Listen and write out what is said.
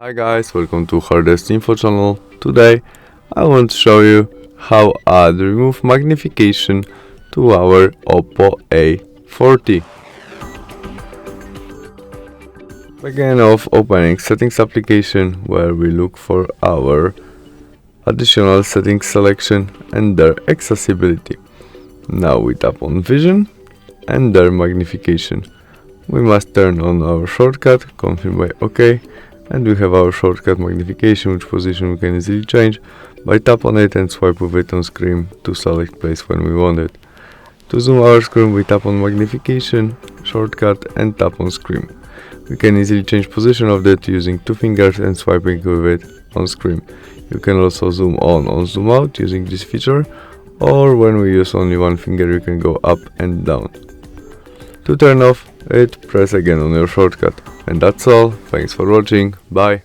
Hi guys, welcome to HardReset.Info channel. Today I want to show you how add remove magnification to our Oppo A40. Begin off opening settings application where we look for our additional settings selection and their accessibility. Now we tap on vision and their magnification. We must turn on our shortcut, confirm by OK, and we have our shortcut magnification, which position we can easily change by tap on it and swipe with it on screen to select place when we want it. To zoom our screen, we tap on magnification, shortcut and tap on screen. We can easily change position of that using two fingers and swiping with it on screen. You can also zoom on or zoom out using this feature, or when we use only one finger you can go up and down. To turn off it, press again on your shortcut. And that's all. Thanks for watching. Bye.